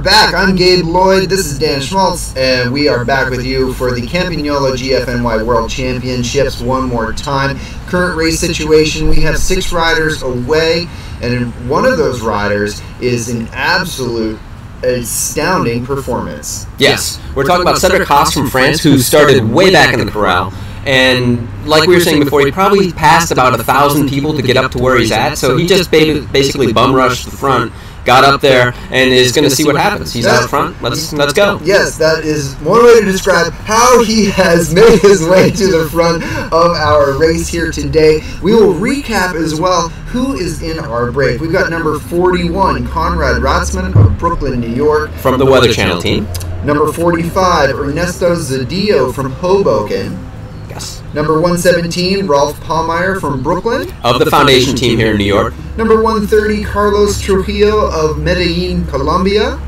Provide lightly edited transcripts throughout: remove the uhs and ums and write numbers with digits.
we're back. I'm Gabe Lloyd. This is Dan Schmaltz, and we are back with you for the Campagnolo GFNY World Championships one more time. Current race situation, we have 6 riders away, and one of those riders is an absolute astounding performance. Yes, we're talking about Cedric Haas from France, who started way back in the corral. And like we were saying before, he probably passed about 1,000 people to get up to where he's at. So he just basically bum rushed the front, got up there, and is going to see what happens. He's out front. Let's go. Yes, that is one way to describe how he has made his way to the front of our race here today. We will recap as well who is in our break. We've got number 41, Conrad Ratzman of Brooklyn, New York. From the Weather Channel team. Number 45, Ernesto Zedillo from Hoboken. Yes. Number 117, Rolf Palmeyer from Brooklyn. Of the Foundation team here in New York. Number 130, Carlos Trujillo of Medellin, Colombia.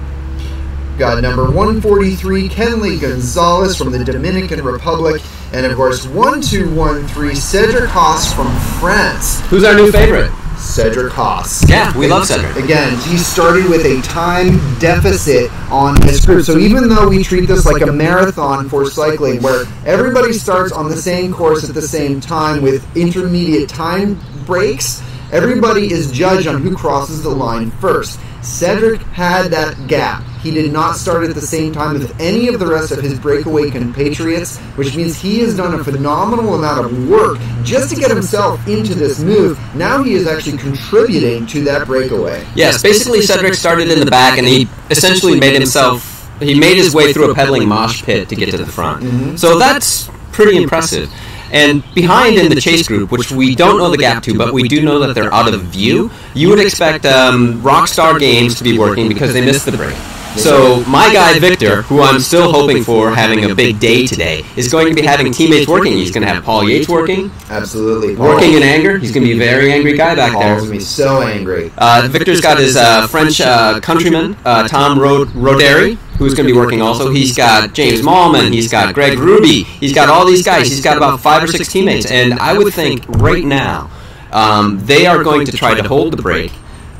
Got number 143, Kenley Gonzalez from the Dominican Republic. And of course, 1213, Cedric Haas from France. Who's our new favorite? Cedric Haas. Yeah, we love Cedric. Again, he started with a time deficit on his group. So even though we treat this like a marathon for cycling, where everybody starts on the same course at the same time with intermediate time breaks, everybody is judged on who crosses the line first. Cedric had that gap. He did not start at the same time with any of the rest of his breakaway compatriots, which means he has done a phenomenal amount of work just to get himself into this move. Now he is actually contributing to that breakaway. Yes, basically Cedric started in the back, and he essentially made his way through a pedaling mosh pit to get to the front. Mm-hmm. So that's pretty impressive. And behind in the chase group, which we don't know the gap to, but we do know that they're out of view, you would expect Rockstar Games to be working because they missed the break. So my guy Victor, who I'm still hoping for having a big day today, is going to be having teammates working. He's going to have Paul Yates working. Absolutely. Working in anger. He's going to be a very angry guy back there. Paul's going to be so angry. Victor's got his French countryman, Tom Roderi, who's going to be working also. He's got James Mallman. He's got Greg Ruby. He's got all these guys. He's got about 5 or 6 teammates. And I would think right now they are going to try to hold the break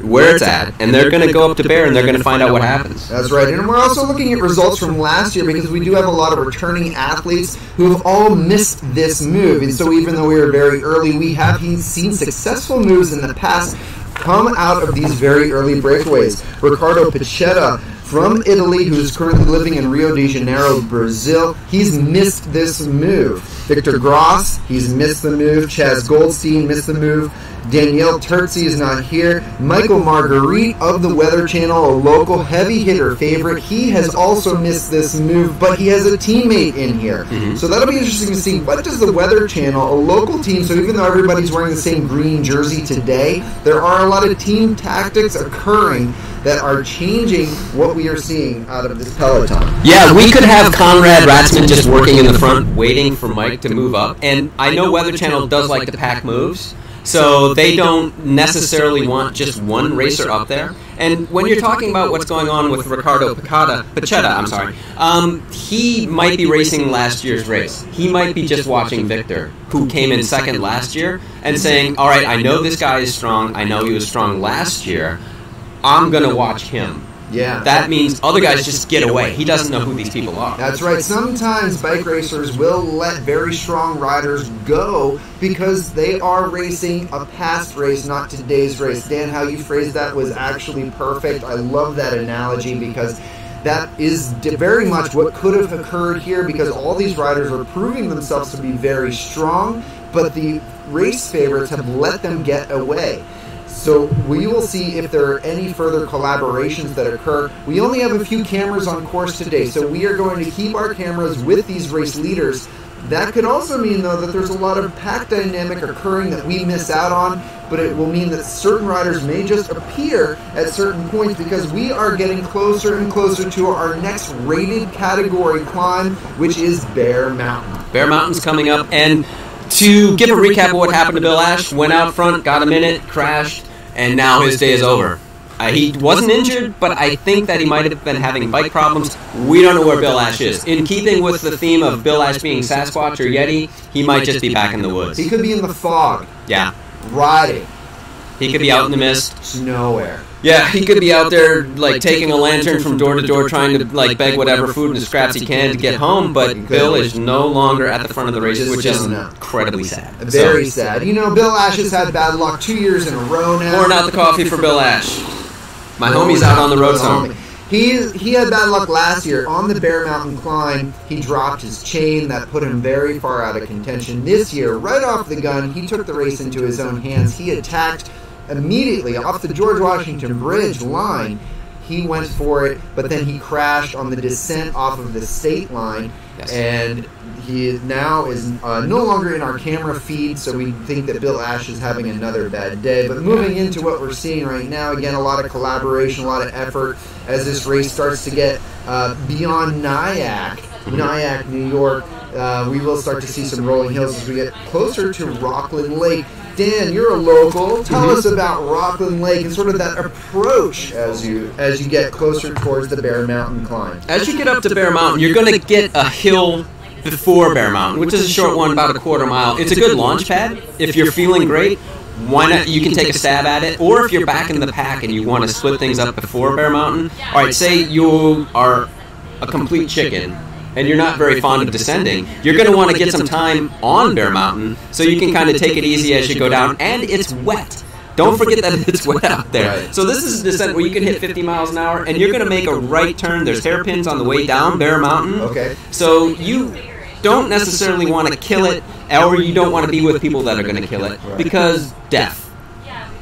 where it's at, and they're going to go up to Bear, and they're going to find out what happens. That's right, and we're also looking at results from last year because we do have a lot of returning athletes who have all missed this move, and so even though we were very early, we have seen successful moves in the past come out of these very early breakaways. Riccardo Picetta from Italy, who's currently living in Rio de Janeiro, Brazil, he's missed this move. Victor Gross, he's missed the move. Chaz Goldstein missed the move. Danielle Terzi is not here. Michael Marguerite of the Weather Channel, a local heavy hitter favorite, he has also missed this move, but he has a teammate in here. Mm-hmm. So that'll be interesting to see. What does the Weather Channel, a local team, so even though everybody's wearing the same green jersey today, there are a lot of team tactics occurring that are changing what we are seeing out of this peloton. Yeah, we could have Conrad Ratzman just working in the front, waiting for Mike to move up. And I know Weather Channel does like to pack moves, so they don't necessarily want just one racer up there. And when you're talking about what's going on with Riccardo Picetta, he might be racing last year's race. He might be just watching Victor, who came in second last year, and saying, all right, I know this guy is strong. I know he was strong last year. I'm going to watch him. Yeah. That means other guys just get away. He doesn't know who these people are. That's right. Sometimes bike racers will let very strong riders go because they are racing a past race, not today's race. Dan, how you phrased that was actually perfect. I love that analogy because that is very much what could have occurred here because all these riders are proving themselves to be very strong, but the race favorites have let them get away. So we will see if there are any further collaborations that occur. We only have a few cameras on course today, so we are going to keep our cameras with these race leaders. That could also mean, though, that there's a lot of pack dynamic occurring that we miss out on, but it will mean that certain riders may just appear at certain points because we are getting closer and closer to our next rated category climb, which is Bear Mountain. Bear Mountain's coming up, and to give a recap of what happened to Bill Ash, went out front, got a minute, crashed, and now his day is over. He wasn't injured, but I think that he might have been having bike problems. We don't know where Bill Ash is. In keeping with the theme of Bill Ash being Sasquatch or Yeti, he might just be back in the woods. He could be in the fog. Yeah. Riding. He could be out in the mist. Nowhere. Yeah, he could be out there, like, taking a lantern from door to door, trying to, like, beg whatever food and scraps he can to get home, but Bill is no longer at the front of the race, which is incredibly sad. Very sad. You know, Bill Ash has had bad luck 2 years in a row now. Pouring out the coffee for Bill Ash. My homie's out on the road song. He had bad luck last year. On the Bear Mountain climb, he dropped his chain. That put him very far out of contention. This year, right off the gun, he took the race into his own hands. He attacked immediately off the George Washington Bridge line. He went for it, but then he crashed on the descent off of the state line. Yes. And he now is no longer in our camera feed, so we think that Bill Ash is having another bad day. But moving into what we're seeing right now, again, a lot of collaboration, a lot of effort as this race starts to get beyond Nyack, New York. We will start to see some rolling hills as we get closer to Rockland Lake. Dan, you're a local. Tell us about Rockland Lake and sort of that approach as you get closer towards the Bear Mountain climb. As you get up to Bear Mountain, you're going to get a hill before Bear Mountain, which is a short one, about a quarter mile. It's a good launch pad. If you're feeling great, why not? You can take a stab at it. Or if you're back in the pack and you want to split things up before Bear Mountain, all right, say you are a complete chicken and you're not very fond of descending, you're going to want to get some time on Bear Mountain so you can kind of take it easy as you go down, and it's wet. Don't forget that it's wet out there. Right. So this is a descent where you can hit 50 miles an hour, and you're going to make a right turn. There's hairpins on the way down Bear Mountain. Okay. So you don't necessarily want to kill it, or you don't want to be with people that are going to kill it, because death.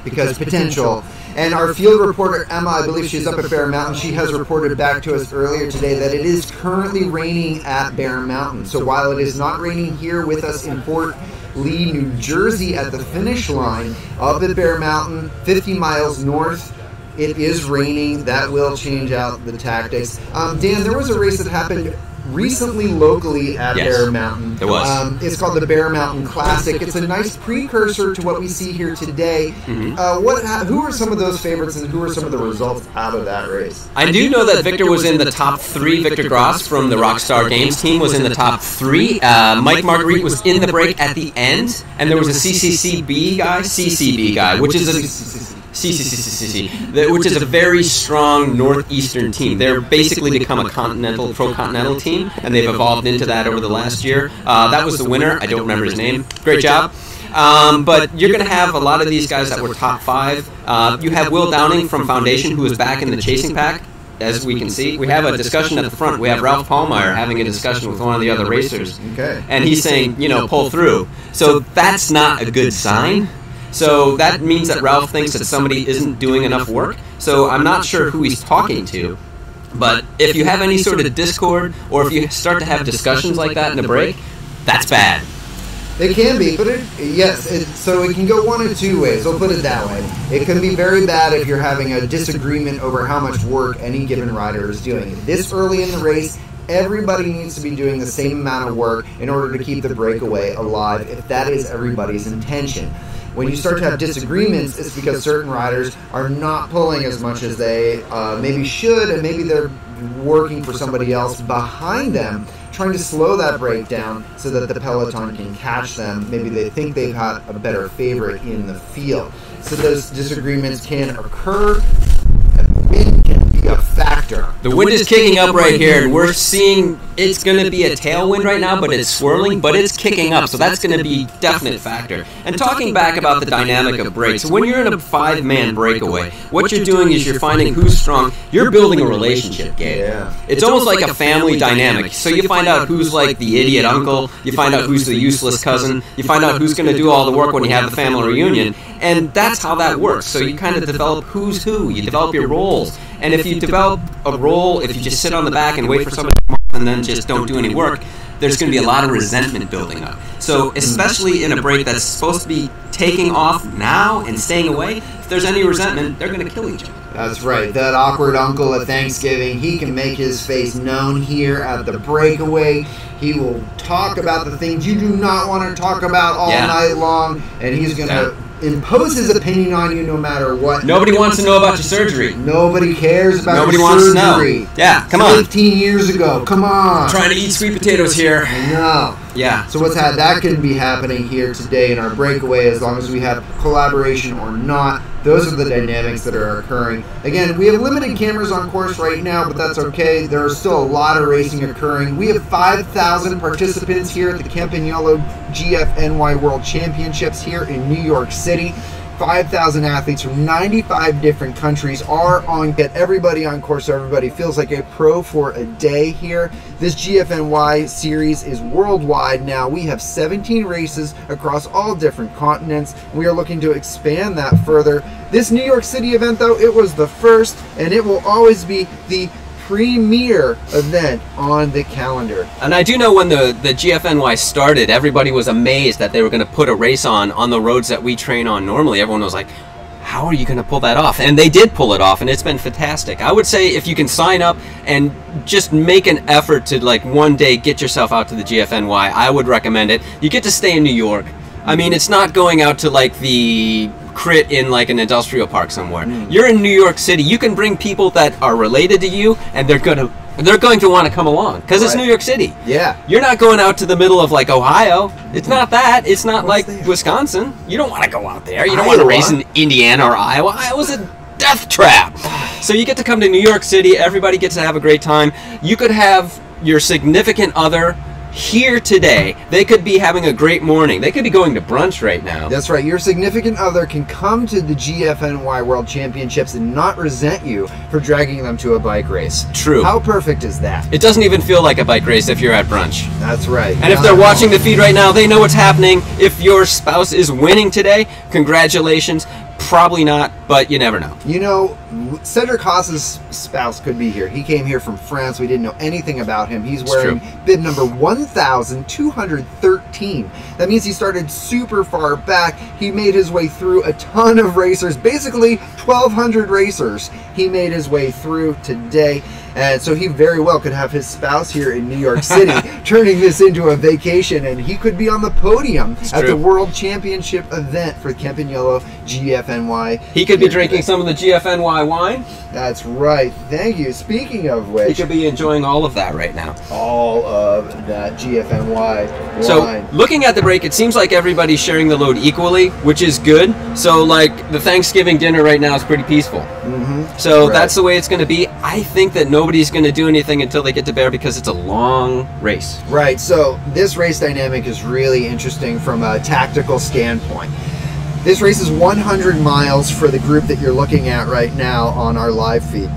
Because potential. And our field reporter, Emma, I believe she's up at Bear Mountain, she has reported back to us earlier today that it is currently raining at Bear Mountain. So while it is not raining here with us in Fort Lee, New Jersey at the finish line, up at Bear Mountain, 50 miles north, it is raining. That will change out the tactics. Dan, there was a race that happened recently locally at Bear Mountain. It was. It's called the Bear Mountain Classic. It's a nice precursor to what we see here today. Mm-hmm. Who are some of those favorites, and who are some of the results out of that race? I do know that Victor was in the top 3. Victor Gross from the Rockstar Games team was in the top 3. Mike Marguerite was in the break at the end, and there was a CCCB guy, which is a which is a very strong northeastern team. They're basically become a pro-continental team, and they've evolved into that over the last year. That was the winner. I don't remember his name. Great job. But you're going to have a lot of these guys that were top 5. You have Will Downing from Foundation, who is back in the chasing pack. As we can see, we have a discussion at the front. We have Ralph Pallmeyer having a discussion with one of the other racers. Okay. And he's saying, pull through. So that's not a good sign. So that means that Ralph thinks that somebody isn't doing enough work. So I'm not sure who he's talking to. But if you have any sort of discord, or if you start to have discussions like that in a break, that's bad. It can be, but so it can go one of two ways. We'll put it that way. It can be very bad if you're having a disagreement over how much work any given rider is doing. This early in the race, everybody needs to be doing the same amount of work in order to keep the breakaway alive, if that is everybody's intention. When you start to have disagreements, it's because certain riders are not pulling as much as they maybe should, and maybe they're working for somebody else behind them, trying to slow that break down so that the peloton can catch them. Maybe they think they've got a better favorite in the field. So those disagreements can occur, and the wind can be a factor. The wind is kicking up right here, and we're seeing it's going to be a tailwind right now, but it's swirling, but it's kicking up, so that's going to be a definite factor. And talking back about the dynamic of breaks, so when you're in a 5-man breakaway, what you're doing is you're finding who's strong. You're building a relationship, Gabe. Yeah. It's almost like a family dynamic. So you find out who's like the idiot uncle, you find out who's the useless cousin, you find out who's going to do all the work when you have the family reunion, and that's how that works. So you kind of develop who's who, you develop your roles. And if you develop a role, if you just sit on the back and wait for somebody to come up and then just don't do any work, there's going to be a lot of resentment building up. So especially in a break that's supposed to be taking off now and staying away, if there's any resentment, they're going to kill each other. That's right. That awkward uncle at Thanksgiving, he can make his face known here at the breakaway. He will talk about the things you do not want to talk about all night long, and he's going to impose his opinion on you no matter what. Nobody wants to know about your surgery. Nobody cares about Nobody your wants surgery. to know. Yeah, come on. 15 years ago. Come on. I'm trying to eat sweet potatoes here. I know. Yeah. So that can be happening here today in our breakaway, as long as we have collaboration or not. Those are the dynamics that are occurring. Again, we have limited cameras on course right now, but that's okay. There are still a lot of racing occurring. We have 5,000 participants here at the Campagnolo GFNY World Championships here in New York City. 5,000 athletes from 95 different countries are on. Get everybody on course so everybody feels like a pro for a day here. This GFNY series is worldwide now. We have 17 races across all different continents. We are looking to expand that further. This New York City event, though, it was the first, and it will always be the premier event on the calendar. And I do know when the GFNY started, everybody was amazed that they were going to put a race on the roads that we train on normally. Everyone was like, how are you going to pull that off? And they did pull it off, and it's been fantastic. I would say if you can sign up and just make an effort to, like, one day get yourself out to the GFNY, I would recommend it. You get to stay in New York. I mean, it's not going out to, like, the crit in, like, an industrial park somewhere. You're in New York City. You can bring people that are related to you, and they're going to want to come along because it's New York City. Yeah. You're not going out to the middle of, like, Ohio. It's not that. It's not like Wisconsin. You don't want to go out there. You don't want to race in Indiana or Iowa. Iowa's a death trap. So you get to come to New York City. Everybody gets to have a great time. You could have your significant other here today. They could be having a great morning. They could be going to brunch right now. That's right. Your significant other can come to the GFNY World Championships and not resent you for dragging them to a bike race. True. How perfect is that? It doesn't even feel like a bike race if you're at brunch. That's right. And if they're watching the feed right now, they know what's happening. If your spouse is winning today, congratulations. Probably not, but you never know. You know, Cedric Haas's spouse could be here. He came here from France. We didn't know anything about him. He's wearing bib number 1,213. That means he started super far back. He made his way through a ton of racers, basically 1,200 racers he made his way through today. And so he very well could have his spouse here in New York City, turning this into a vacation, and he could be on the podium at the World Championship event for Campagnolo GFNY. He could be drinking some of the GFNY wine. That's right. Thank you. Speaking of which, he could be enjoying all of that right now. All of that GFNY wine. So, looking at the break, it seems like everybody's sharing the load equally, which is good. So, like, the Thanksgiving dinner right now is pretty peaceful. So that's the way it's going to be. I think that nobody's going to do anything until they get to Bear because it's a long race. Right. So this race dynamic is really interesting from a tactical standpoint. This race is 100 miles for the group that you're looking at right now on our live feed.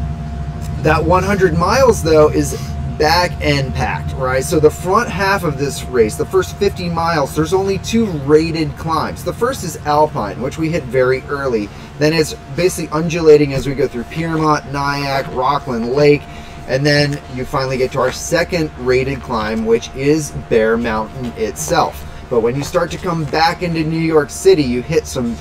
That 100 miles, though, is back end packed, right? So the front half of this race, the first 50 miles, there's only 2 rated climbs. The first is Alpine, which we hit very early. Then it's basically undulating as we go through Piermont, Nyack, Rockland Lake, and then you finally get to our second rated climb, which is Bear Mountain itself. But when you start to come back into New York City, you hit some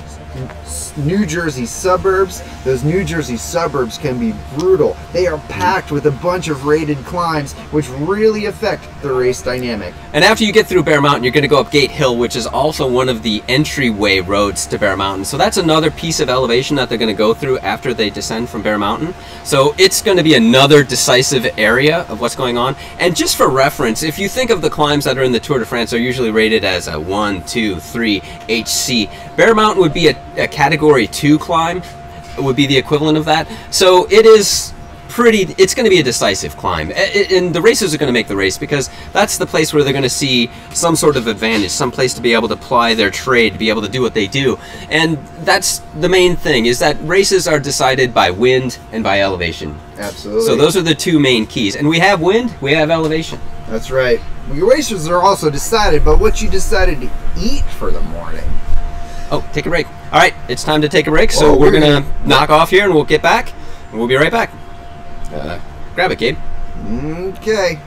New Jersey suburbs. Those New Jersey suburbs can be brutal. They are packed with a bunch of rated climbs, which really affect the race dynamic. And after you get through Bear Mountain, you're going to go up Gate Hill, which is also one of the entryway roads to Bear Mountain. So that's another piece of elevation that they're going to go through after they descend from Bear Mountain. So it's going to be another decisive area of what's going on. And just for reference, if you think of the climbs that are in the Tour de France, they're usually rated as a 1, 2, 3 HC. Bear Mountain would be a Category 2 climb. It would be the equivalent of that. So it is it's going to be a decisive climb. And the racers are going to make the race because that's the place where they're going to see some sort of advantage, some place to be able to ply their trade, to be able to do what they do. And that's the main thing, is that races are decided by wind and by elevation. Absolutely. So those are the 2 main keys. And we have wind, we have elevation. That's right. Your races are also decided by what you decided to eat for the morning. Oh, take a break. All right, it's time to take a break. So we're going to knock off here and we'll get back. And we'll be right back. Grab it, Gabe. Okay.